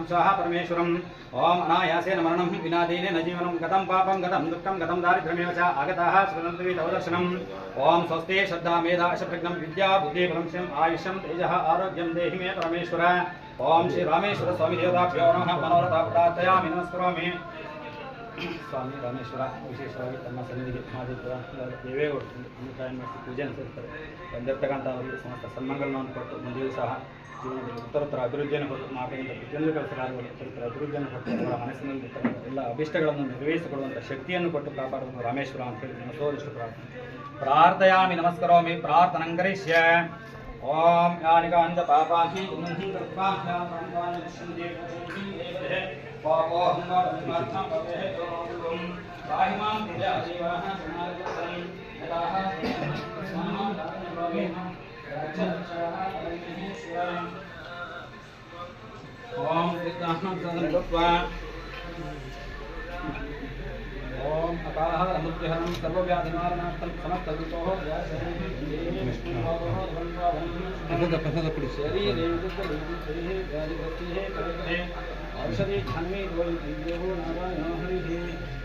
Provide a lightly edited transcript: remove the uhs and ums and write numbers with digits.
स्वाहा परमेश्वरम् ओम अनायासेन मरणं विनादीने न जीवनं गतं पापं गतं दुःखं गतं दारिद्र्यमेव च आगताः सुनन्तु तव दर्शनम् ओम स्वस्ते श्रद्धा मेधा प्रज्ञं विद्या बुद्धि बलं आयुष्यं तेजः आरोग्यं देहि मे परमेश्वर ओम श्री रामेश्वर स्वामी देवताभ्यो नमः मनोरथ प्रार्थयामि नमस्करोमि स्वामी ರಾಮೇಶ್ವರ ವಿಶೇಷವಾಗಿ ತಮ್ಮ ಸನ್ನಿಧಿಗೆ ಮಹಾದೇವರ ದೇವೇ ಪೂಜೆ ಅನುಸರಿಸ್ತಾರೆ ಬಂದಿರತಕ್ಕಂಥವರಿಗೆ ಸಮಸ್ತ ಸನ್ಮಾನಗಳನ್ನು ಕೊಟ್ಟು ಮುಂದೆಯೂ ಸಹ ಜೀವನದಲ್ಲಿ ಉತ್ತರೋತ್ತರ ಅಭಿವೃದ್ಧಿಯನ್ನು ಕೊಟ್ಟು ಮಾತೆಯಿಂದ ಪ್ರತಿಯೊಂದು ಕೆಲಸಗಾರಗಳು ಉತ್ತರೋತ್ತರ ಅಭಿವೃದ್ಧಿಯನ್ನು ಕೊಟ್ಟು ಅವರ ಮನಸ್ಸಿನಲ್ಲಿ ಎಲ್ಲ ಅಭಿಷ್ಟಗಳನ್ನು ನೆರವೇರಿಸಿಕೊಳ್ಳುವಂಥ ಶಕ್ತಿಯನ್ನು ಕೊಟ್ಟು ಕಾಪಾಡುವುದು ರಾಮೇಶ್ವರ ಅಂತ ಹೇಳಿ ನಮ್ಮ ಸೋದರಿಷ್ಟು ಪ್ರಾರ್ಥಯಾಮಿ ನಮಸ್ಕರೋಮಿ ಪ್ರಾರ್ಥನಂ ಕರಿಷ್ಯೆ ಓಂ ಯಾನಿ ಕಾಂತ ಪಾಪಾಹಿ ओम ओम अकालः अमृत्यहरणं सर्वव्याधिनिवारणार्थं समस्तविभोः औषधि धन्मे देवो नारायण हरिः